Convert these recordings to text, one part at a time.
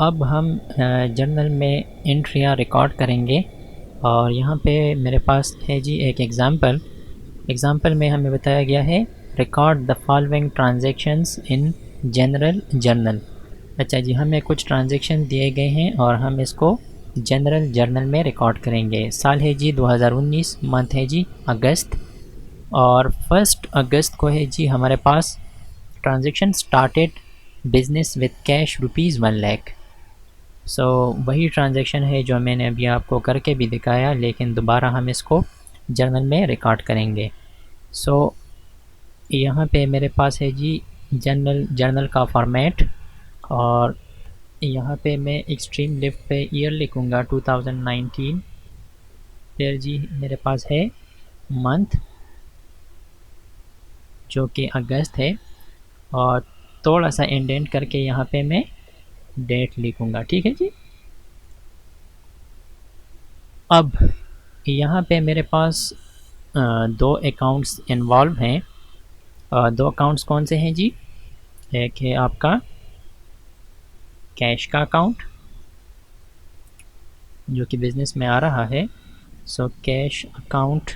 अब हम जर्नल में एंट्रियाँ रिकॉर्ड करेंगे और यहाँ पे मेरे पास है जी एक एग्ज़ाम्पल में हमें बताया गया है record the following transactions in general journal. अच्छा जी, हमें कुछ ट्रांजैक्शन दिए गए हैं और हम इसको जनरल जर्नल में रिकॉर्ड करेंगे। साल है जी 2019, मंथ है जी अगस्त और 1 अगस्त को है जी हमारे पास transaction started business with cash ₹1,00,000। So वही ट्रांजैक्शन है जो मैंने अभी आपको करके भी दिखाया, लेकिन दोबारा हम इसको जर्नल में रिकॉर्ड करेंगे। सो यहाँ पे मेरे पास है जी जर्नल का फॉर्मेट और यहाँ पे मैं एक्सट्रीम लेफ्ट पे ईयर लिखूँगा 2019। फिर जी मेरे पास है मंथ जो कि अगस्त है और थोड़ा सा इंडेंट करके यहाँ पे मैं डेट लिखूँगा। ठीक है जी। अब यहाँ पे मेरे पास दो अकाउंट्स इन्वॉल्व हैं। दो अकाउंट्स कौन से हैं जी? एक है आपका कैश का अकाउंट जो कि बिज़नेस में आ रहा है। सो कैश अकाउंट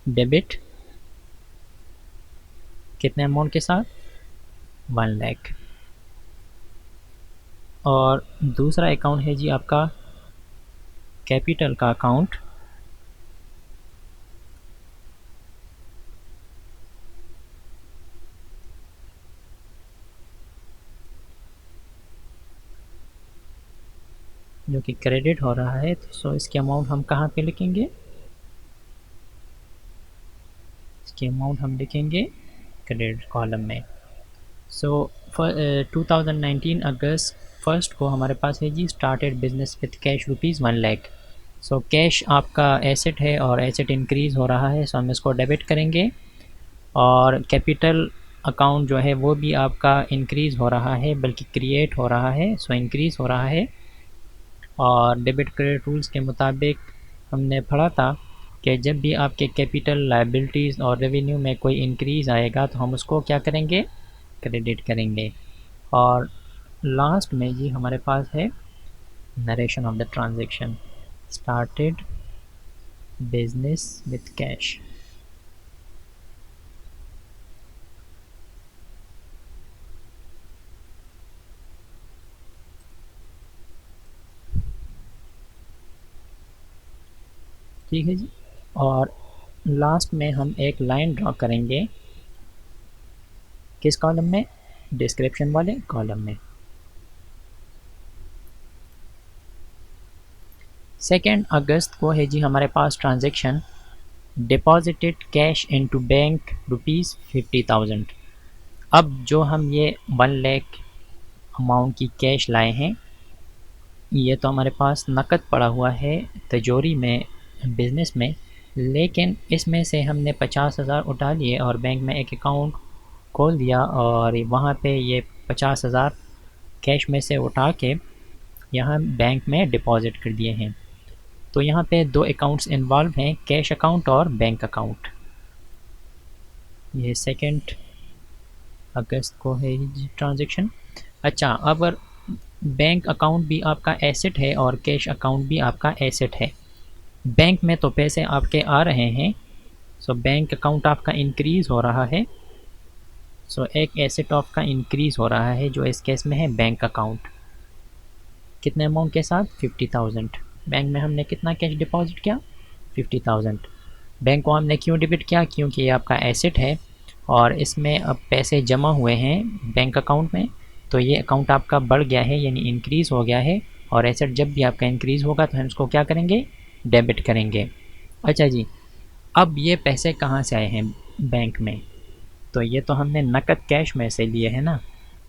डेबिट कितने अमाउंट के साथ? 1,00,000। और दूसरा अकाउंट है जी आपका कैपिटल का अकाउंट जो कि क्रेडिट हो रहा है। सो इसकी अमाउंट हम कहाँ पे लिखेंगे? इसकी अमाउंट हम लिखेंगे क्रेडिट कॉलम में। सो 2019 अगस्त 1 को हमारे पास है जी started business with cash ₹1,00,000। So cash आपका एसेट है और एसेट इंक्रीज़ हो रहा है, सो हम इसको डेबिट करेंगे। और कैपिटल अकाउंट जो है वो भी आपका इंक्रीज़ हो रहा है, बल्कि क्रिएट हो रहा है, सो इंक्रीज़ हो रहा है। और डेबिट क्रेडिट रूल्स के मुताबिक हमने पढ़ा था कि जब भी आपके कैपिटल लायबिलिटीज़ और रेवेन्यू में कोई इंक्रीज़ आएगा तो हम उसको क्या करेंगे? क्रेडिट करेंगे। और लास्ट में जी हमारे पास है narration of the transaction started business with cash. ठीक है जी। और लास्ट में हम एक लाइन ड्रॉ करेंगे किस कॉलम में? डिस्क्रिप्शन वाले कॉलम में। 2 अगस्त को है जी हमारे पास transaction deposited cash into bank ₹50,000। अब जो हम ये 1,00,000 अमाउंट की कैश लाए हैं, ये तो हमारे पास नकद पड़ा हुआ है तिजोरी में बिज़नेस में, लेकिन इसमें से हमने 50,000 उठा लिए और बैंक में एक अकाउंट खोल दिया और वहाँ पे ये 50,000 कैश में से उठा के यहाँ बैंक में डिपॉज़िट कर दिए हैं। तो यहाँ पे दो अकाउंट्स इन्वॉल्व हैं, कैश अकाउंट और बैंक अकाउंट। ये 2 अगस्त को है ट्रांजैक्शन। अच्छा, अगर बैंक अकाउंट भी आपका एसेट है और कैश अकाउंट भी आपका एसेट है, बैंक में तो पैसे आपके आ रहे हैं, सो बैंक अकाउंट आपका इंक्रीज़ हो रहा है। सो एक एसेट आपका इंक्रीज़ हो रहा है जो इस केस में है बैंक अकाउंट। कितने अमाउंट के साथ? 50,000। बैंक में हमने कितना कैश डिपॉजिट किया? 50,000। बैंक को हमने क्यों डेबिट किया? क्योंकि ये आपका एसेट है और इसमें अब पैसे जमा हुए हैं बैंक अकाउंट में, तो ये अकाउंट आपका बढ़ गया है, यानी इंक्रीज़ हो गया है। और एसेट जब भी आपका इंक्रीज़ होगा तो हम इसको क्या करेंगे? डेबिट करेंगे। अच्छा जी, अब ये पैसे कहाँ से आए हैं बैंक में? तो ये तो हमने नकद कैश में से लिए हैं ना,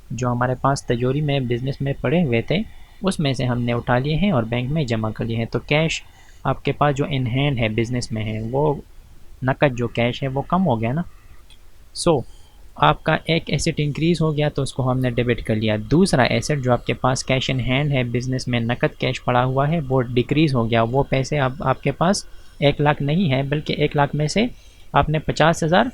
जो हमारे पास तिजोरी में बिज़नेस में पड़े हुए थे उसमें से हमने उठा लिए हैं और बैंक में जमा कर लिए हैं। तो कैश आपके पास जो इन हैंड है बिज़नेस में है, वो नकद जो कैश है वो कम हो गया ना। सो आपका एक एसेट इंक्रीज़ हो गया तो उसको हमने डेबिट कर लिया। दूसरा एसेट जो आपके पास कैश इन हैंड है बिज़नेस में, नकद कैश पड़ा हुआ है, वो डिक्रीज़ हो गया। वो पैसे अब आपके पास 1,00,000 नहीं है, बल्कि 1,00,000 में से आपने 50,000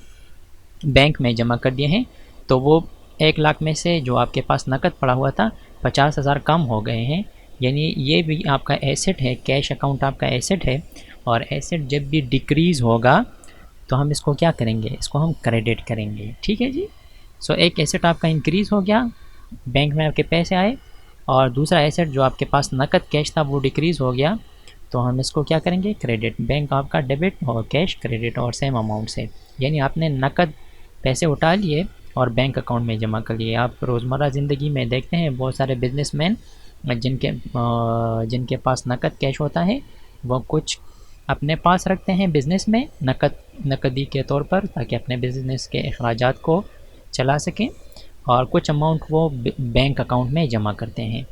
बैंक में जमा कर दिए हैं। तो वो 1,00,000 में से जो आपके पास नकद पड़ा हुआ था 50,000 कम हो गए हैं, यानी ये भी आपका एसेट है, कैश अकाउंट आपका एसेट है। और एसेट जब भी डिक्रीज़ होगा तो हम इसको क्या करेंगे, इसको हम क्रेडिट करेंगे, ठीक है जी। सो एक एसेट आपका इंक्रीज़ हो गया, बैंक में आपके पैसे आए, और दूसरा एसेट जो आपके पास नकद कैश था वो डिक्रीज़ हो गया, तो हम इसको क्या करेंगे, क्रेडिट। बैंक आपका डेबिट और कैश क्रेडिट और सेम अमाउंट से, यानी आपने नकद पैसे उठा लिए और बैंक अकाउंट में जमा कर लिए। आप रोज़मर्रा ज़िंदगी में देखते हैं बहुत सारे बिजनेसमैन जिनके पास नकद कैश होता है, वो कुछ अपने पास रखते हैं बिज़नेस में नकदी के तौर पर, ताकि अपने बिज़नेस के अखराजात को चला सकें, और कुछ अमाउंट वो बैंक अकाउंट में जमा करते हैं।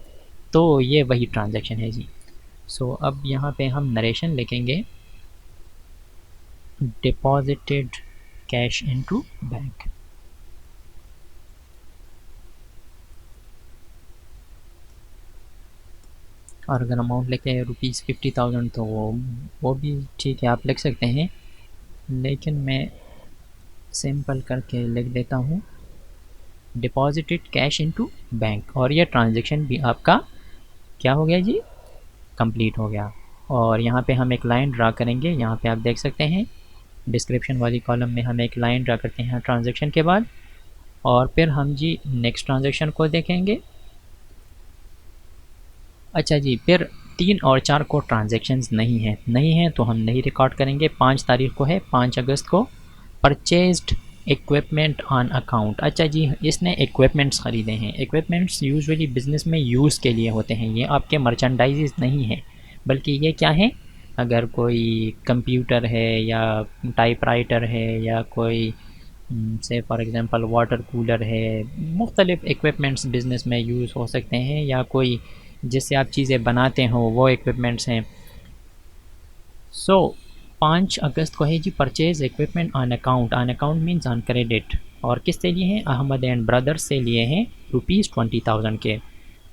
तो ये वही ट्रांजैक्शन है जी। सो अब यहाँ पे हम नरेशन लिखेंगे, डिपॉजिटेड कैश इनटू बैंक। और अगर अमाउंट लिखे ₹50,000 तो वो भी ठीक है, आप लिख सकते हैं, लेकिन मैं सिंपल करके लिख देता हूँ, डिपॉजिटेड कैश इनटू बैंक। और ये ट्रांजैक्शन भी आपका क्या हो गया जी, कंप्लीट हो गया। और यहाँ पे हम एक लाइन ड्रा करेंगे, यहाँ पे आप देख सकते हैं डिस्क्रिप्शन वाली कॉलम में हम एक लाइन ड्रा करते हैं ट्रांजैक्शन के बाद, और फिर हम जी नेक्स्ट ट्रांजैक्शन को देखेंगे। अच्छा जी, फिर 3 और 4 को ट्रांजैक्शंस नहीं हैं तो हम नहीं रिकॉर्ड करेंगे। 5 तारीख को है, 5 अगस्त को, परचेज्ड इक्विपमेंट ऑन अकाउंट। अच्छा जी, इसने इक्विपमेंट्स ख़रीदे हैं। इक्विपमेंट्स यूजुअली बिज़नेस में यूज़ के लिए होते हैं, ये आपके मर्चेंडाइज नहीं है, बल्कि ये क्या है, अगर कोई कंप्यूटर है या टाइपराइटर है या कोई से फॉर एग्ज़ाम्पल वाटर कूलर है, मुख्तलिफ़ इक्विपमेंट्स बिज़नेस में यूज़ हो सकते हैं, या कोई जिससे आप चीज़ें बनाते हो वो इक्विपमेंट्स हैं। सो 5 अगस्त को है जी purchase equipment on account. On account means on credit. और किससे लिए हैं, अहमद एंड ब्रदर्स से लिए हैं ₹20,000 के।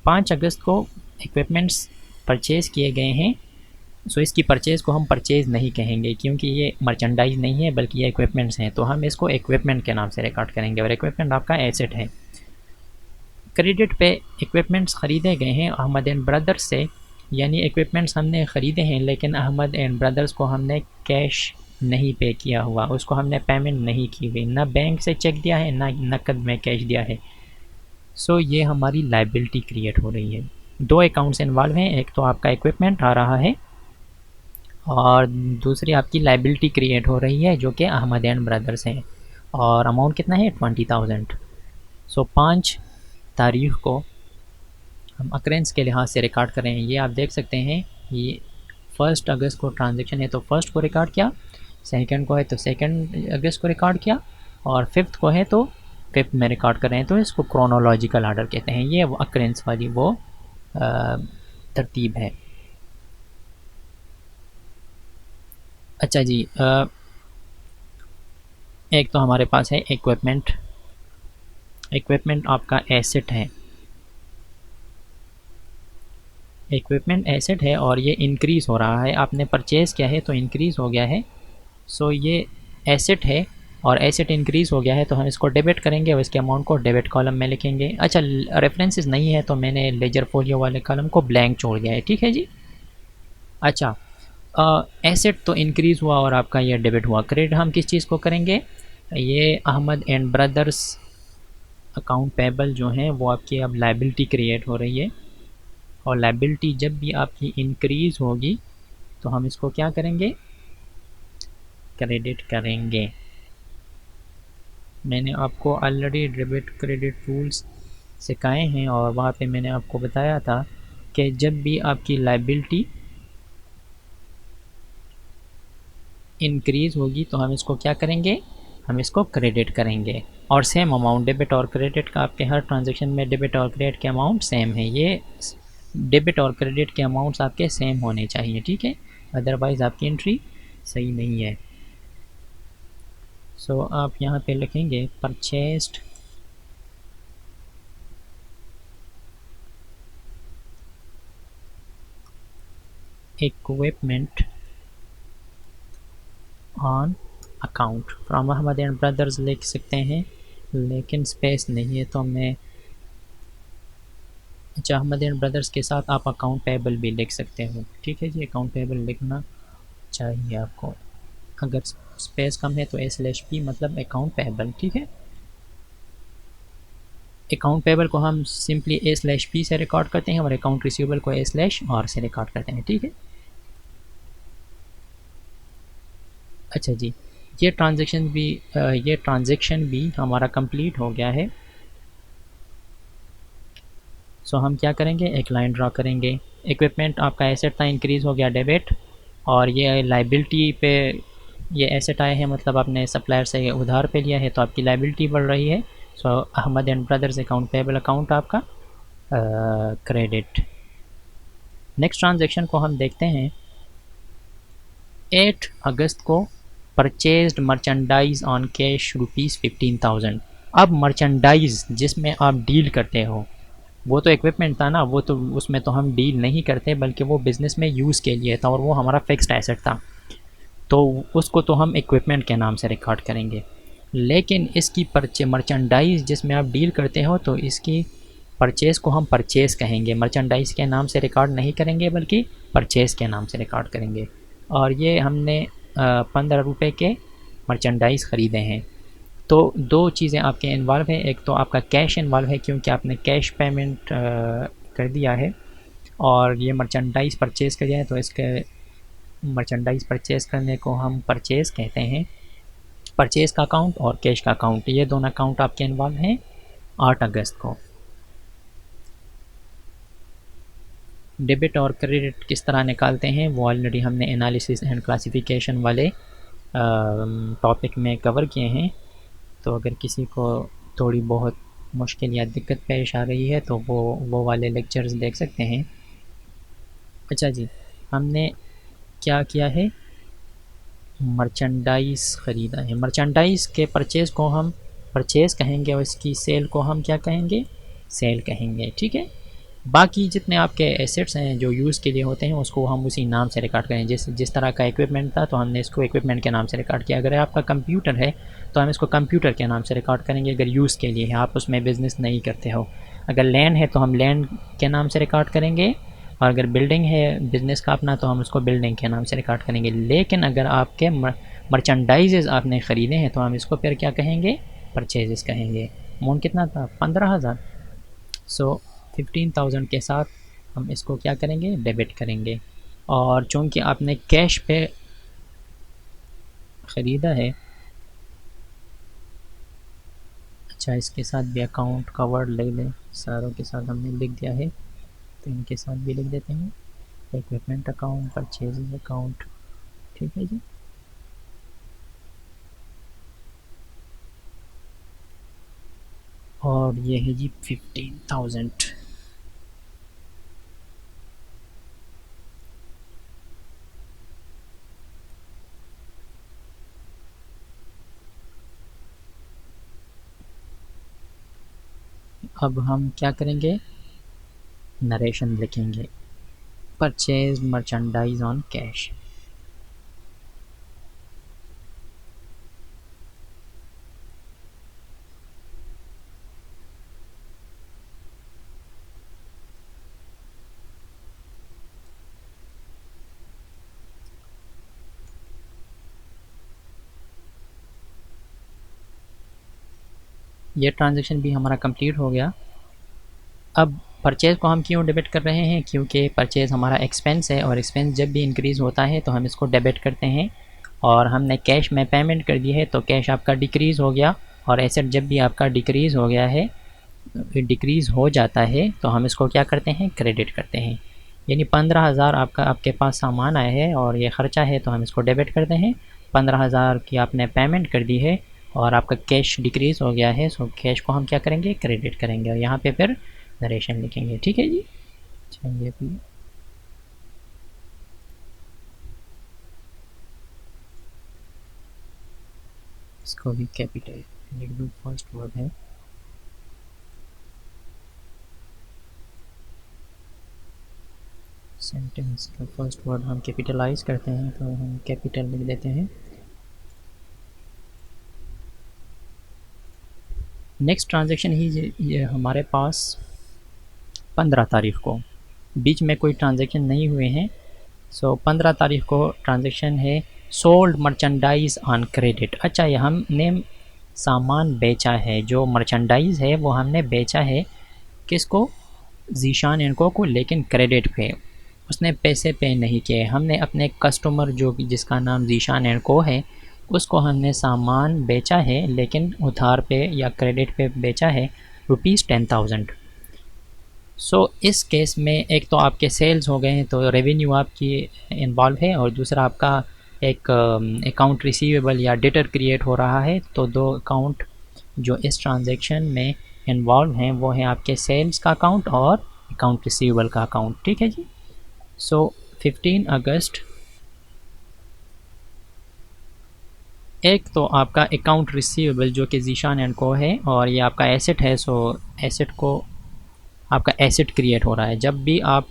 5 अगस्त को इक्विपमेंट्स परचेज़ किए गए हैं। सो इसकी परचेज़ को हम परचेज़ नहीं कहेंगे, क्योंकि ये मर्चेंडाइज नहीं है बल्कि ये इक्विपमेंट्स हैं, तो हम इसको इक्विपमेंट के नाम से रिकॉर्ड करेंगे, और इक्विपमेंट आपका एसेट है। क्रेडिट पे इक्विपमेंट्स ख़रीदे गए हैं अहमद एंड ब्रदर्स से, यानी इक्विपमेंट्स हमने ख़रीदे हैं, लेकिन अहमद एंड ब्रदर्स को हमने कैश नहीं पे किया हुआ, उसको हमने पेमेंट नहीं की हुई, ना बैंक से चेक दिया है ना नकद में कैश दिया है। सो ये हमारी लाइबिलिटी क्रिएट हो रही है। 2 अकाउंट्स इन्वॉल्व हैं, एक तो आपका इक्विपमेंट आ रहा है और दूसरी आपकी लाइबिलिटी क्रिएट हो रही है जो कि अहमद एंड ब्रदर्स हैं, और अमाउंट कितना है, 20,000। सो 5 तारीख को हम अक्रेंस के लिहाज से रिकॉर्ड कर रहे हैं। ये आप देख सकते हैं, ये 1 अगस्त को ट्रांजैक्शन है तो 1 को रिकॉर्ड किया, 2 को है तो 2 अगस्त को रिकॉर्ड किया, और 5 को है तो 5 में रिकॉर्ड कर रहे हैं, तो इसको क्रोनोलॉजिकल आर्डर कहते हैं। ये अक्रेंस वाली वो तरतीब है। अच्छा जी, एक तो हमारे पास है इक्विपमेंट आपका एसेट है, इक्विपमेंट एसेट है और ये इंक्रीज़ हो रहा है, आपने परचेज़ किया है तो इंक्रीज़ हो गया है। सो ये एसेट है और एसेट इंक्रीज़ हो गया है, तो हम इसको डेबिट करेंगे और इसके अमाउंट को डेबिट कॉलम में लिखेंगे। अच्छा, रेफरेंसेस नहीं है तो मैंने लेजर फोलियो वाले कॉलम को ब्लैंक छोड़ दिया है, ठीक है जी। अच्छा, एसेट तो इंक्रीज़ हुआ और आपका ये डेबिट हुआ। क्रेडिट हम किस चीज़ को करेंगे, ये Ahmed and brothers account payable जो हैं वो आपकी अब लाइबिलिटी क्रिएट हो रही है, और लाइबिलिटी जब भी आपकी इंक्रीज़ होगी तो हम इसको क्या करेंगे, क्रेडिट करेंगे। मैंने आपको ऑलरेडी डेबिट क्रेडिट रूल्स सिखाए हैं और वहाँ पे मैंने आपको बताया था कि जब भी आपकी लाइबिलिटी इंक्रीज़ होगी तो हम इसको क्या करेंगे, हम इसको क्रेडिट करेंगे। और सेम अमाउंट, डेबिट और क्रेडिट का आपके हर ट्रांजैक्शन में डेबिट और क्रेडिट के अमाउंट सेम है, ये डेबिट और क्रेडिट के अमाउंट्स आपके सेम होने चाहिए, ठीक है, अदरवाइज़ आपकी एंट्री सही नहीं है। सो आप यहाँ पे लिखेंगे purchased equipment on account from Ahmed and brothers लिख सकते हैं, लेकिन स्पेस नहीं है तो मैं अच्छा, अहमद एंड ब्रदर्स के साथ आप अकाउंट पेबल भी लिख सकते हो। ठीक है जी, अकाउंट पेबल लिखना चाहिए आपको। अगर स्पेस कम है तो ए/पी मतलब अकाउंट पेबल। ठीक है, अकाउंट पेबल को हम सिंपली ए/पी से रिकॉर्ड करते हैं और अकाउंट रिसीवेबल को ए/आर से रिकॉर्ड करते हैं। ठीक है, अच्छा जी, ये ट्रांजेक्शन भी हमारा कंप्लीट हो गया है। सो हम क्या करेंगे, एक लाइन ड्रा करेंगे। इक्विपमेंट आपका एसेट था, इंक्रीज़ हो गया डेबिट, और ये लाइबिलिटी पे ये एसेट आए हैं, मतलब आपने सप्लायर से उधार पे लिया है तो आपकी लाइबिलिटी बढ़ रही है। So Ahmad and brothers account payable account आपका क्रेडिट। नेक्स्ट ट्रांजेक्शन को हम देखते हैं। 8 अगस्त को परचेज्ड मर्चेंडाइज ऑन कैश ₹15,000। अब मर्चेंडाइज जिसमें आप डील करते हो, वो तो इक्विपमेंट था ना, वो तो उसमें तो हम डील नहीं करते, बल्कि वो बिज़नेस में यूज़ के लिए था और वो हमारा फिक्स्ड एसेट था, तो उसको तो हम इक्विपमेंट के नाम से रिकॉर्ड करेंगे। लेकिन इसकी मर्चेंडाइज जिसमें आप डील करते हो, तो इसकी परचेज़ को हम परचेज़ कहेंगे, मर्चेंडाइज के नाम से रिकॉर्ड नहीं करेंगे बल्कि परचेज़ के नाम से रिकॉर्ड करेंगे। और ये हमने 15 रुपये के मर्चेंडाइज़ ख़रीदे हैं। तो दो चीज़ें आपके इन्वॉल्व हैं, एक तो आपका कैश इन्वॉल्व है क्योंकि आपने कैश पेमेंट कर दिया है, और ये मर्चेंडाइज़ परचेज़ कर दिया है, तो इसके मर्चेंडाइज़ परचेज़ करने को हम परचेज़ कहते हैं। परचेज़ का अकाउंट और कैश का अकाउंट, ये दोनों अकाउंट आपके इन्वॉल्व हैं 8 अगस्त को। डेबिट और क्रेडिट किस तरह निकालते हैं वो ऑलरेडी हमने एनालिसिस एंड क्लासिफिकेशन वाले टॉपिक में कवर किए हैं। तो अगर किसी को थोड़ी बहुत मुश्किल या दिक्कत पेश आ रही है तो वो वाले लेक्चर्स देख सकते हैं। अच्छा जी, हमने क्या किया है, मर्चेंडाइज़ ख़रीदा है। मर्चेंडाइज़ के परचेज़ को हम परचेज़ कहेंगे और इसकी सेल को हम क्या कहेंगे, सेल कहेंगे। ठीक है, बाकी जितने आपके एसेट्स हैं जो यूज़ के लिए होते हैं उसको हम उसी नाम से रिकॉर्ड करें। जिस तरह का इक्विपमेंट था तो हमने इसको इक्विपमेंट के नाम से रिकॉर्ड किया। अगर आपका कंप्यूटर है तो हम इसको कंप्यूटर के नाम से रिकॉर्ड करेंगे, अगर यूज़ के लिए है, आप उसमें बिज़नेस नहीं करते हो। अगर लैंड है तो हम लैंड के नाम से रिकॉर्ड करेंगे, और अगर बिल्डिंग है बिज़नेस का अपना तो हम उसको बिल्डिंग के नाम से रिकॉर्ड करेंगे। लेकिन अगर आपके मर्चेंडाइजेज़ आपने ख़रीदे हैं तो हम इसको फिर क्या कहेंगे, परचेजेस कहेंगे। अमाउंट कितना था, 15,000। सो 15,000 के साथ हम इसको क्या करेंगे, डेबिट करेंगे। और चूँकि आपने कैश पे ख़रीदा है, अच्छा इसके साथ भी अकाउंट का वर्ड लिख दें, सारों के साथ हमने लिख दिया है तो इनके साथ भी लिख देते हैं, इक्विपमेंट अकाउंट, परचेजेस अकाउंट। ठीक है जी, और ये है जी 15,000। अब हम क्या करेंगे, नरेशन लिखेंगे, परचेज मर्चेंडाइज ऑन कैश। ये ट्रांजैक्शन भी हमारा कंप्लीट हो गया। अब परचेज़ को हम क्यों डेबिट कर रहे हैं, क्योंकि परचेज़ हमारा एक्सपेंस है और एक्सपेंस जब भी इंक्रीज़ होता है तो हम इसको डेबिट करते हैं। और हमने कैश में पेमेंट कर दी है तो कैश आपका डिक्रीज़ हो गया, और एसेट जब भी आपका डिक्रीज़ हो गया है, डिक्रीज़ हो जाता है तो हम इसको क्या करते हैं, क्रेडिट करते हैं। यानी 15,000 आपके पास सामान आया है और ये ख़र्चा है तो हम इसको डेबिट करते हैं। 15,000 की आपने पेमेंट कर दी है और आपका कैश डिक्रीज़ हो गया है, सो कैश को हम क्या करेंगे, क्रेडिट करेंगे, और यहाँ पे फिर नरेशन लिखेंगे। ठीक है जी, चलिए भी इसको भी कैपिटल लिख दूँ, फर्स्ट वर्ड है। सेंटेंस का फर्स्ट वर्ड हम कैपिटलाइज करते हैं तो हम कैपिटल लिख देते हैं। नेक्स्ट ट्रांजैक्शन ही ये हमारे पास 15 तारीख को, बीच में कोई ट्रांजैक्शन नहीं हुए हैं। सो 15 तारीख को ट्रांजैक्शन है सोल्ड मर्चेंडाइज ऑन क्रेडिट। अच्छा, ये हमने सामान बेचा है, जो मर्चेंडाइज है वो हमने बेचा है किसको, ज़ीशान एंड को, लेकिन क्रेडिट पे, उसने पैसे पे नहीं किए। हमने अपने कस्टमर जो जिसका नाम ज़ीशान एंड को है, उसको हमने सामान बेचा है लेकिन उधार पे या क्रेडिट पे बेचा है ₹10,000। सो इस केस में एक तो आपके सेल्स हो गए हैं तो रेवेन्यू आपकी इन्वॉल्व है, और दूसरा आपका एक अकाउंट रिसीवेबल या डेटर क्रिएट हो रहा है। तो दो अकाउंट जो इस ट्रांजैक्शन में इन्वॉल्व हैं वो है आपके सेल्स का अकाउंट और अकाउंट रिसीवेबल का अकाउंट। ठीक है जी। सो 15 अगस्त एक तो आपका अकाउंट रिसीवेबल जो कि ज़ीशान एंड को है, और ये आपका एसेट है। सो एसेट को आपका एसेट क्रिएट हो रहा है। जब भी आप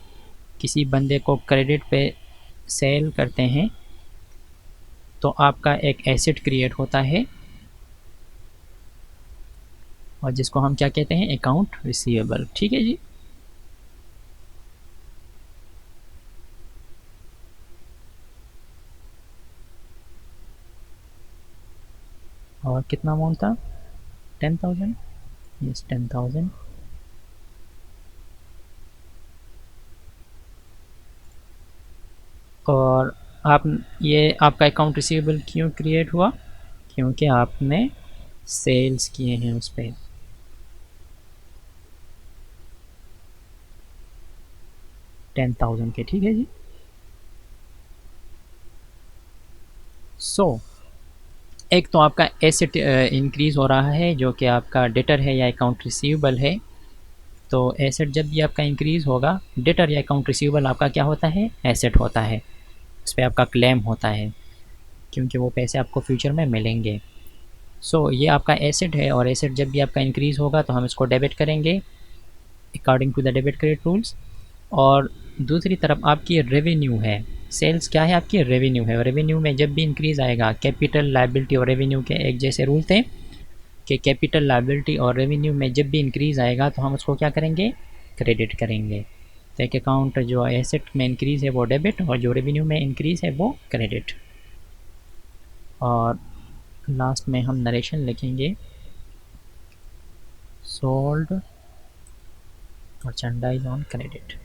किसी बंदे को क्रेडिट पे सेल करते हैं तो आपका एक एसेट क्रिएट होता है, और जिसको हम क्या कहते हैं, अकाउंट रिसीवेबल। ठीक है जी। और कितना अमाउंट था, 10,000, यस 10,000। और आप, ये आपका अकाउंट रिसीवेबल क्यों क्रिएट हुआ, क्योंकि आपने सेल्स किए हैं उस पर 10,000 के। ठीक है जी। सो एक तो आपका एसेट इंक्रीज़ हो रहा है जो कि आपका डेटर है या अकाउंट रिसीवेबल है। तो एसेट जब भी आपका इंक्रीज़ होगा, डेटर या अकाउंट रिसीवेबल आपका क्या होता है, एसेट होता है, उस पर आपका क्लेम होता है क्योंकि वो पैसे आपको फ्यूचर में मिलेंगे। सो ये आपका एसेट है, और एसेट जब भी आपका इंक्रीज़ होगा तो हम इसको डेबिट करेंगे according to the debit credit rules. और दूसरी तरफ आपकी रेवेन्यू है, सेल्स क्या है, आपकी रेवेन्यू है, और रेवेन्यू में जब भी इंक्रीज़ आएगा, कैपिटल लायबिलिटी और रेवेन्यू के एक जैसे रूल थे कि कैपिटल लायबिलिटी और रेवेन्यू में जब भी इंक्रीज़ आएगा तो हम उसको क्या करेंगे, क्रेडिट करेंगे। तो एक अकाउंट जो एसेट में इंक्रीज़ है वो डेबिट, और जो रेवेन्यू में इंक्रीज़ है वो क्रेडिट। और लास्ट में हम नरेशन लिखेंगे, सोल्ड मर्चेंडाइज ऑन क्रेडिट।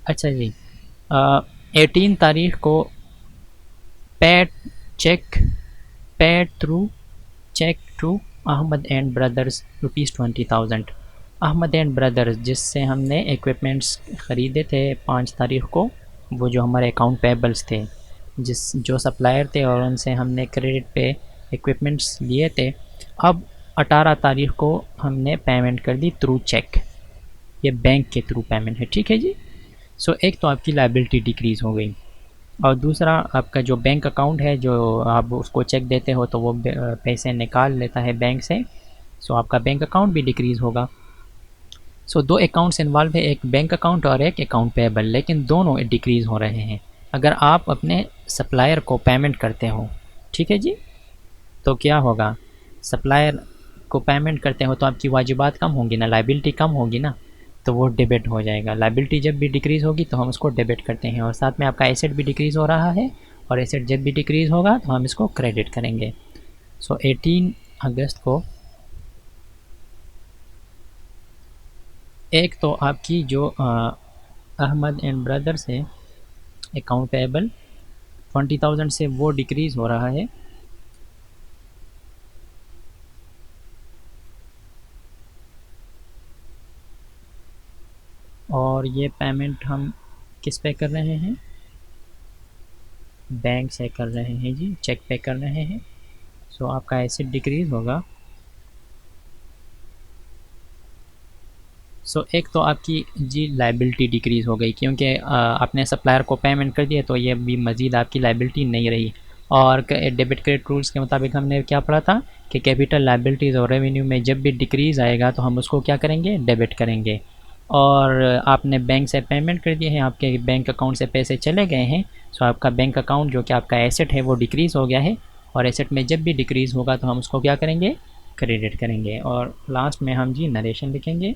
अच्छा जी, 18 तारीख को paid cheque paid through cheque to Ahmed and brothers ₹20,000। Ahmed and brothers जिससे हमने इक्विपमेंट्स ख़रीदे थे 5 तारीख को, वो जो हमारे अकाउंट पेबल्स थे, जो सप्लायर थे, और उनसे हमने क्रेडिट पे इक्विपमेंट्स लिए थे। अब 18 तारीख को हमने पेमेंट कर दी थ्रू चेक, ये बैंक के थ्रू पेमेंट है। ठीक है जी। सो एक तो आपकी लायबिलिटी डिक्रीज़ हो गई, और दूसरा आपका जो बैंक अकाउंट है, जो आप उसको चेक देते हो तो वो पैसे निकाल लेता है बैंक से। सो आपका बैंक अकाउंट भी डिक्रीज़ होगा। सो दो अकाउंट्स इन्वॉल्व है, एक बैंक अकाउंट और एक अकाउंट पेएबल, लेकिन दोनों डिक्रीज़ हो रहे हैं। अगर आप अपने सप्लायर को पेमेंट करते हो, ठीक है जी, तो क्या होगा, सप्लायर को पेमेंट करते हो तो आपकी वाजिबात कम होंगी ना, लायबिलिटी कम होगी ना, तो वो डेबिट हो जाएगा। लायबिलिटी जब भी डिक्रीज़ होगी तो हम उसको डेबिट करते हैं, और साथ में आपका एसेट भी डिक्रीज़ हो रहा है, और एसेट जब भी डिक्रीज़ होगा तो हम इसको क्रेडिट करेंगे। सो 18 अगस्त को एक तो आपकी जो अहमद एंड ब्रदर्स है अकाउंट पेएबल 20,000 से वो डिक्रीज़ हो रहा है, और ये पेमेंट हम किस पे कर रहे हैं, बैंक से कर रहे हैं जी, चेक पे कर रहे हैं। सो आपका एसेट डिक्रीज़ होगा। सो एक तो आपकी जी लाइबिलिटी डिक्रीज़ हो गई, क्योंकि आपने सप्लायर को पेमेंट कर दिया, तो ये भी मज़ीद आपकी लाइबिलिटी नहीं रही। और डेबिट क्रेडिट रूल्स के मुताबिक हमने क्या पढ़ा था कि कैपिटल लाइबिलिटीज़ और रेवेन्यू में जब भी डिक्रीज़ आएगा तो हम उसको क्या करेंगे, डेबिट करेंगे। और आपने बैंक से पेमेंट कर दिए हैं, आपके बैंक अकाउंट से पैसे चले गए हैं, सो आपका बैंक अकाउंट जो कि आपका एसेट है वो डिक्रीज़ हो गया है। और एसेट में जब भी डिक्रीज़ होगा तो हम उसको क्या करेंगे, क्रेडिट करेंगे। और लास्ट में हम जी नरेशन लिखेंगे।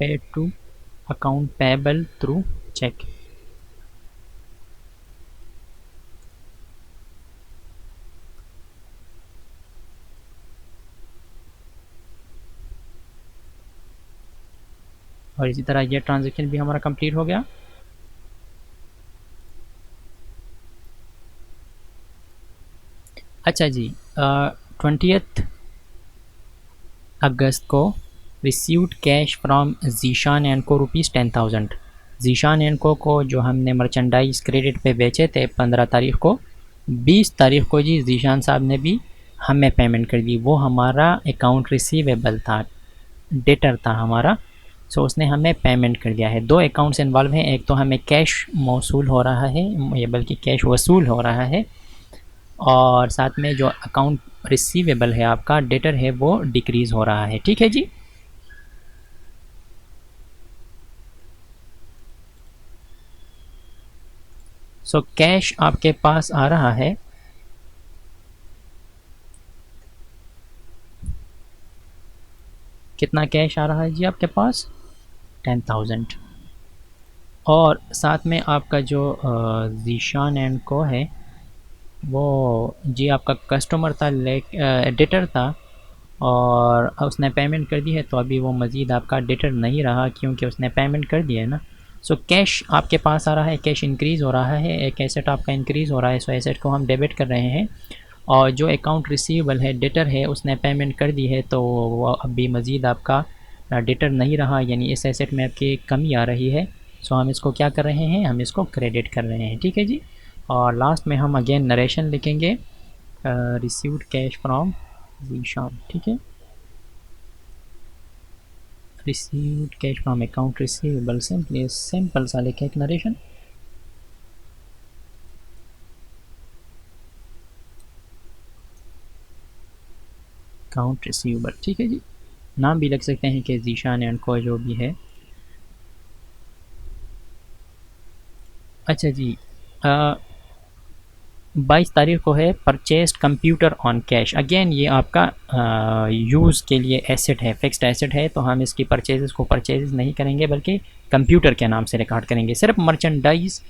paid to account payable through check। और इसी तरह ये ट्रांजेक्शन भी हमारा कंप्लीट हो गया। अच्छा जी, 20 अगस्त को received cash from Zeeshan and को ₹10,000। जीशान एंड को जो हमने मर्चेंडाइज क्रेडिट पे बेचे थे 15 तारीख को, 20 तारीख को जी जीशान साहब ने भी हमें पेमेंट कर दी। वो हमारा अकाउंट रिसीवेबल था, डेटर था हमारा। सो उसने हमें पेमेंट कर दिया है। दो अकाउंट्स इन्वॉल्व हैं, एक तो हमें कैश मौसूल हो रहा है, ये बल्कि कैश वसूल हो रहा है, और साथ में जो अकाउंट रिसीवेबल है आपका, डेटर है, वो डिक्रीज़ हो रहा है। ठीक है जी। सो कैश आपके पास आ रहा है, कितना कैश आ रहा है जी आपके पास, 10,000। और साथ में आपका जो जीशान एंड को है वो जी आपका कस्टमर था, डेटर था, और उसने पेमेंट कर दी है, तो अभी वो मज़ीद आपका डेटर नहीं रहा क्योंकि उसने पेमेंट कर दिया है ना। सो कैश आपके पास आ रहा है, कैश इंक्रीज़ हो रहा है, एक एसेट आपका इंक्रीज़ हो रहा है, सो एसेट को हम डेबिट कर रहे हैं। और जो अकाउंट रिसीवेबल है, डेटर है, उसने पेमेंट कर दी है, तो वो अभी मज़ीद आपका डेटर नहीं रहा, यानी इस एसेट में आपकी कमी आ रही है। सो हम इसको क्या कर रहे हैं, हम इसको क्रेडिट कर रहे हैं। ठीक है जी। और लास्ट में हम अगेन नरेशन लिखेंगे, रिसीव्ड कैश फ्रॉम जीशान। ठीक है, received cash from account receivable, simply simple सा लिखे एक नरेशन। अकाउंट रिसीवेबल, ठीक है जी। नाम भी लग सकते हैं कि जीशान एंड को जो भी है। अच्छा जी, 22 तारीख को है purchased computer on cash. Again ये आपका यूज़ के लिए एसेट है, फिक्स्ड एसेट है, तो हम इसकी परचेजेस को परचेज नहीं करेंगे बल्कि कंप्यूटर के नाम से रिकॉर्ड करेंगे। सिर्फ मर्चेंडाइज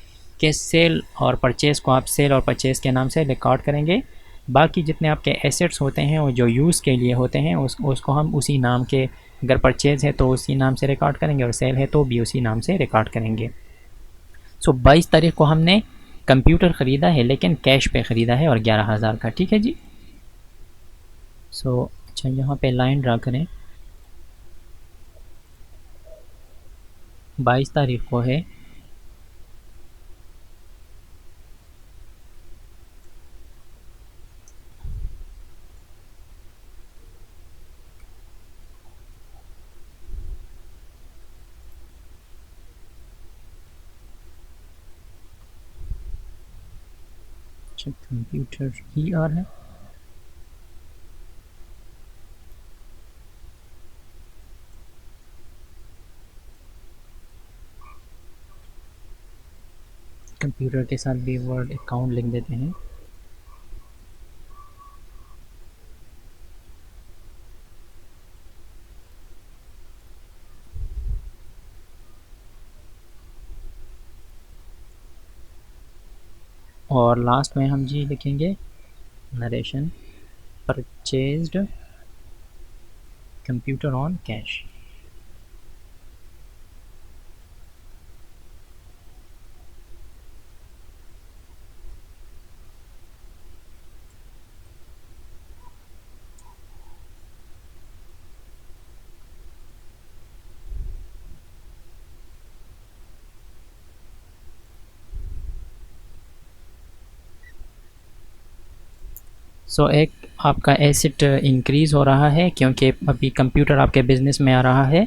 के सेल और परचेज़ को आप सेल और परचेज़ के नाम से रिकॉर्ड करेंगे। बाकी जितने आपके एसेट्स होते हैं वो जो यूज़ के लिए होते हैं उसको हम उसी नाम के, अगर परचेज़ है तो उसी नाम से रिकॉर्ड करेंगे, और सेल है तो भी उसी नाम से रिकॉर्ड करेंगे। सो 22 तारीख को हमने कंप्यूटर ख़रीदा है, लेकिन कैश पे ख़रीदा है, और 11,000 का। ठीक है जी। सो अच्छा, यहाँ पे लाइन ड्रा करें। 22 तारीख को है अच्छा, कंप्यूटर ही आर है। कंप्यूटर के साथ भी वर्ड अकाउंट लिख देते हैं। और लास्ट में हम जी लिखेंगे narration, purchased computer on cash. So एक आपका एसेट इंक्रीज़ हो रहा है क्योंकि अभी कंप्यूटर आपके बिज़नेस में आ रहा है।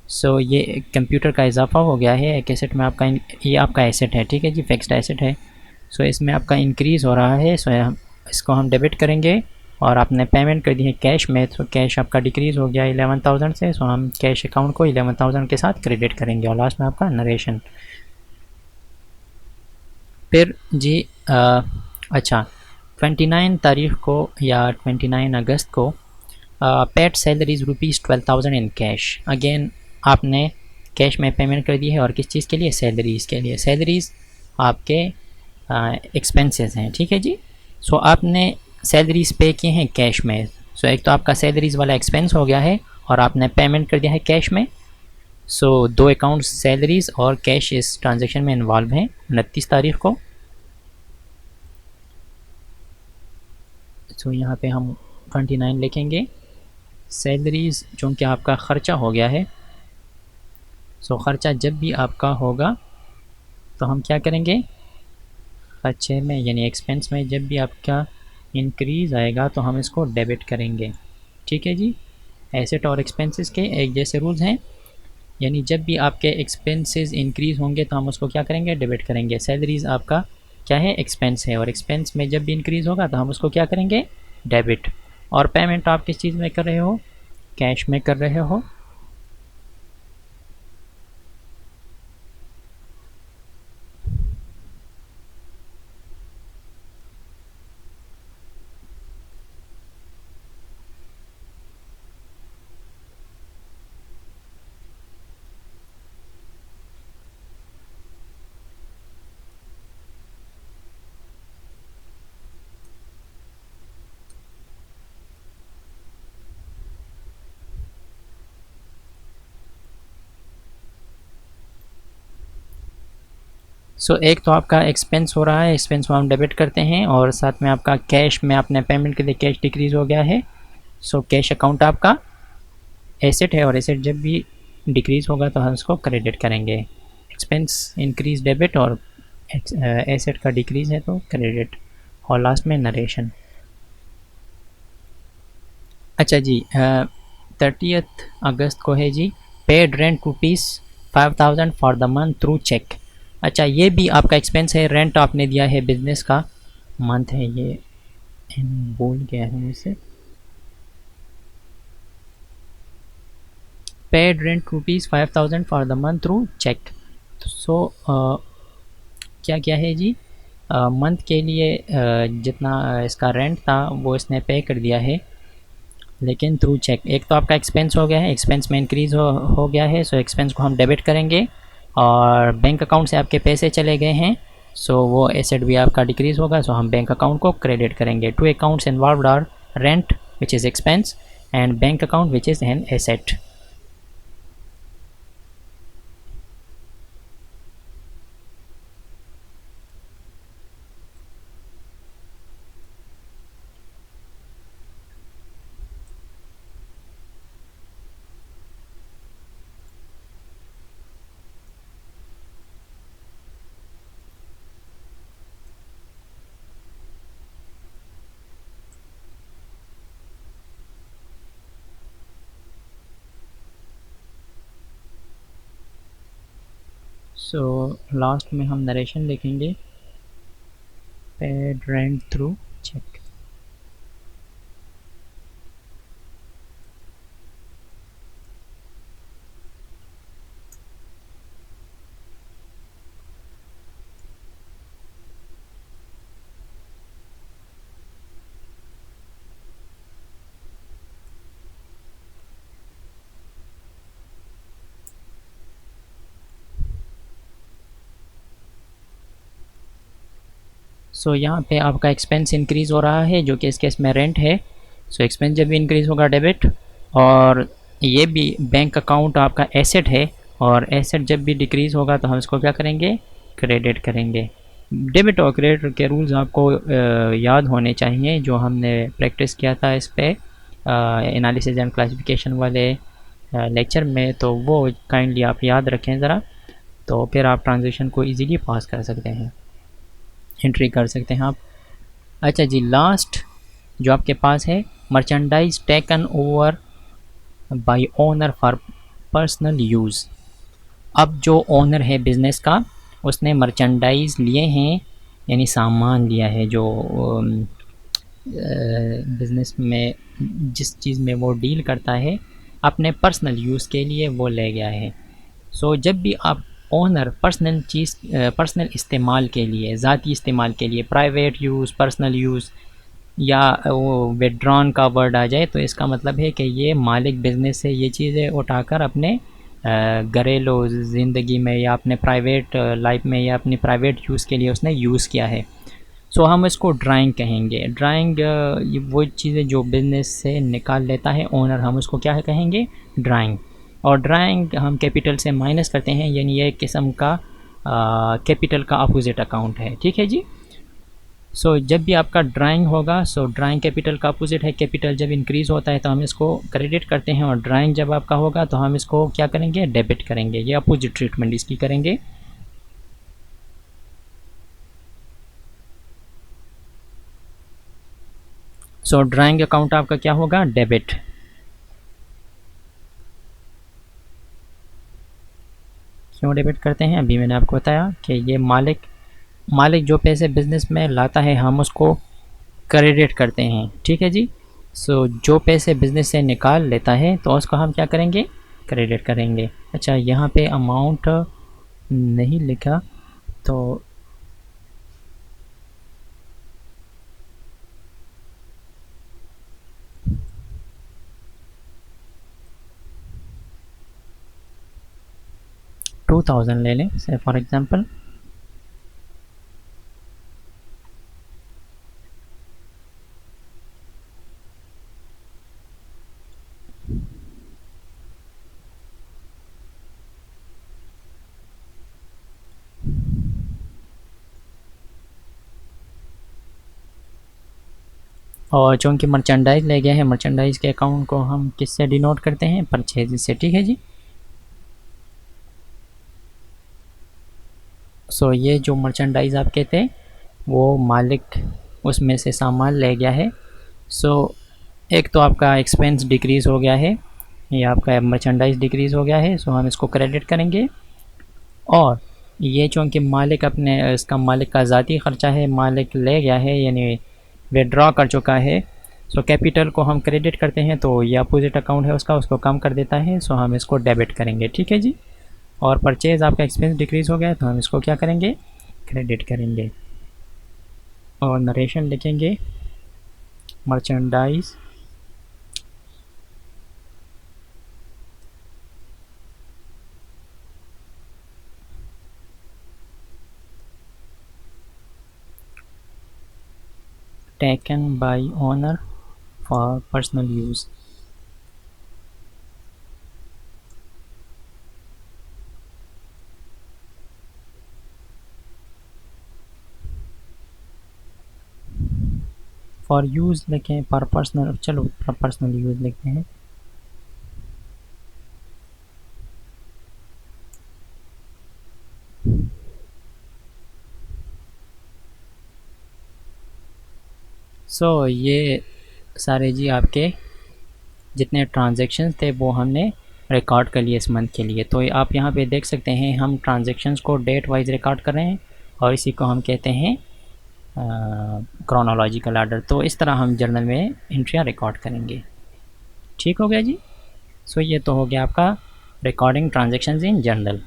सो ये कंप्यूटर का इजाफा हो गया है एक एसेट में आपका। ये आपका एसेट है, ठीक है जी, फिक्स्ड एसेट है। सो इसमें आपका इंक्रीज़ हो रहा है। सो इसको हम डेबिट करेंगे और आपने पेमेंट कर दी है कैश में, तो कैश आपका डिक्रीज़ हो गया 11,000 से। सो हम कैश अकाउंट को 11,000 के साथ क्रेडिट करेंगे और लास्ट में आपका नरेशन। फिर जी अच्छा 29 तारीख को या 29 अगस्त को paid salaries ₹12,000 in cash. Again आपने कैश में पेमेंट कर दी है और किस चीज़ के लिए? सैलरीज़ के लिए। सैलरीज़ आपके एक्सपेंसेस हैं, ठीक है जी। सो आपने सैलरीज़ पे किए हैं कैश में। सो एक तो आपका सैलरीज़ वाला एक्सपेंस हो गया है और आपने पेमेंट कर दिया है कैश में। सो दो अकाउंट सैलरीज़ और कैश इस ट्रांजेक्शन में इन्वॉल्व हैं 29 तारीख को। सो यहाँ पे हम 29 लिखेंगे। सैलरीज़ चूँकि आपका ख़र्चा हो गया है, सो ख़र्चा जब भी आपका होगा तो हम क्या करेंगे? खर्चे में यानी एक्सपेंस में जब भी आपका इंक्रीज़ आएगा तो हम इसको डेबिट करेंगे, ठीक है जी। एसेट और एक्सपेंसेस के एक जैसे रूल्स हैं, यानी जब भी आपके एक्सपेंसेस इंक्रीज़ होंगे तो हम उसको क्या करेंगे? डेबिट करेंगे। सैलरीज़ आपका क्या है? एक्सपेंस है, और एक्सपेंस में जब भी इंक्रीज़ होगा तो हम उसको क्या करेंगे? डेबिट। और पेमेंट आप किस चीज़ में कर रहे हो? कैश में कर रहे हो। सो एक तो आपका एक्सपेंस हो रहा है, एक्सपेंस को हम डेबिट करते हैं, और साथ में आपका कैश में आपने पेमेंट के लिए कैश डिक्रीज़ हो गया है। सो कैश अकाउंट आपका एसेट है और एसेट जब भी डिक्रीज़ होगा तो हम उसको क्रेडिट करेंगे। एक्सपेंस इंक्रीज डेबिट और एसेट का डिक्रीज़ है तो क्रेडिट। और लास्ट में नरेशन। अच्छा जी 30 अगस्त को है जी paid rent ₹5,000 for the month through cheque. अच्छा ये भी आपका एक्सपेंस है, रेंट आपने दिया है बिजनेस का, मंथ है ये, बोल गया है मुझसे। Paid rent ₹5,000 for the month through cheque. So क्या क्या है जी, मंथ के लिए जितना इसका रेंट था वो इसने पे कर दिया है, लेकिन थ्रू चेक। एक तो आपका एक्सपेंस हो गया है, एक्सपेंस में इंक्रीज़ हो गया है, सो एक्सपेंस को हम डेबिट करेंगे। और बैंक अकाउंट से आपके पैसे चले गए हैं, सो वो एसेट भी आपका डिक्रीज़ होगा, सो हम बैंक अकाउंट को क्रेडिट करेंगे। Two accounts involved are rent which is expense and bank account which is an asset. So last में हम नरेशन लिखेंगे, paid rent through cheque. So यहाँ पे आपका एक्सपेंस इंक्रीज़ हो रहा है जो कि इस केस में रेंट है। सो एक्सपेंस जब भी इंक्रीज़ होगा डेबिट, और ये भी बैंक अकाउंट आपका एसेट है, और एसेट जब भी डिक्रीज़ होगा तो हम इसको क्या करेंगे? क्रेडिट करेंगे। डेबिट और क्रेडिट के रूल्स आपको याद होने चाहिए जो हमने प्रैक्टिस किया था इस पे एनालिसिस एंड क्लासिफिकेशन वाले लेक्चर में, तो वो काइंडली आप याद रखें ज़रा, तो फिर आप ट्रांजेक्शन को इजीली पास कर सकते हैं, एंट्री कर सकते हैं आप। अच्छा जी लास्ट जो आपके पास है, merchandise taken over by owner for personal use. अब जो ओनर है बिज़नेस का, उसने मर्चेंडाइज लिए हैं, यानी सामान लिया है जो बिज़नेस में जिस चीज़ में वो डील करता है, अपने पर्सनल यूज़ के लिए वो ले गया है। सो जब भी आप ओनर पर्सनल इस्तेमाल के लिए, ज़ाती इस्तेमाल के लिए, प्राइवेट यूज़, पर्सनल यूज़ या वो विड्रॉन का वर्ड आ जाए, तो इसका मतलब है कि ये मालिक बिज़नेस से ये चीज़ें उठाकर अपने घरेलू ज़िंदगी में या अपने प्राइवेट लाइफ में या अपनी प्राइवेट यूज़ के लिए उसने यूज़ किया है। सो हम इसको ड्राइंग कहेंगे। ड्राइंग ये वो चीज़ें जो बिज़नेस से निकाल लेता है ओनर, हम उसको क्या कहेंगे, ड्राइंग। और ड्राइंग हम कैपिटल से माइनस करते हैं, यानी ये एक किस्म का कैपिटल का अपोजिट अकाउंट है। ठीक है जी। सो जब भी आपका ड्राइंग होगा, सो ड्राइंग कैपिटल का अपोजिट है। कैपिटल जब इंक्रीज़ होता है तो हम इसको क्रेडिट करते हैं, और ड्राइंग जब आपका होगा तो हम इसको क्या करेंगे, डेबिट करेंगे। ये अपोजिट ट्रीटमेंट इसकी करेंगे। सो ड्राइंग अकाउंट आपका क्या होगा, डेबिट। क्यों डेबिट करते हैं, अभी मैंने आपको बताया कि ये मालिक जो पैसे बिज़नेस में लाता है हम उसको क्रेडिट करते हैं। ठीक है जी। सो जो पैसे बिज़नेस से निकाल लेता है तो उसको हम क्या करेंगे, क्रेडिट करेंगे। अच्छा, यहाँ पे अमाउंट नहीं लिखा तो 2000 ले लें से फॉर एग्ज़ाम्पल। और चूँकि मर्चेंडाइज ले गया है, मर्चेंडाइज के अकाउंट को हम किससे डिनोट करते हैं, परचेज से। ठीक है जी। सो ये जो मर्चेंडाइज आपके थे वो मालिक उसमें से सामान ले गया है। सो एक तो आपका एक्सपेंस डिक्रीज़ हो गया है, ये आपका मर्चेंडाइज डिक्रीज़ हो गया है, सो हम इसको क्रेडिट करेंगे। और ये चूँकि मालिक अपने इसका मालिक का ज़ाती ख़र्चा है, मालिक ले गया है यानी विड्रॉ कर चुका है, सो कैपिटल को हम क्रेडिट करते हैं तो ये अपोजिट अकाउंट है उसका, उसको कम कर देता है, सो हम इसको डेबिट करेंगे। ठीक है जी। और परचेज़ आपका एक्सपेंस डिक्रीज़ हो गया है तो हम इसको क्या करेंगे, क्रेडिट करेंगे। और नरेशन लिखेंगे, merchandise taken by owner for personal use। For use लिखें, पर पर्सनल, चलो पर पर्सनल यूज़ लिखते हैं। सो ये सारे जी आपके जितने ट्रांजेक्शन्स थे वो हमने रिकॉर्ड कर लिए इस मंथ के लिए। तो आप यहाँ पे देख सकते हैं हम ट्रांजेक्शन्स को डेट वाइज रिकॉर्ड कर रहे हैं, और इसी को हम कहते हैं क्रोनोलॉजिकल आर्डर। तो इस तरह हम जर्नल में एंट्रियाँ रिकॉर्ड करेंगे। ठीक हो गया जी। सो ये तो हो गया आपका रिकॉर्डिंग ट्रांजेक्शन्स इन जर्नल।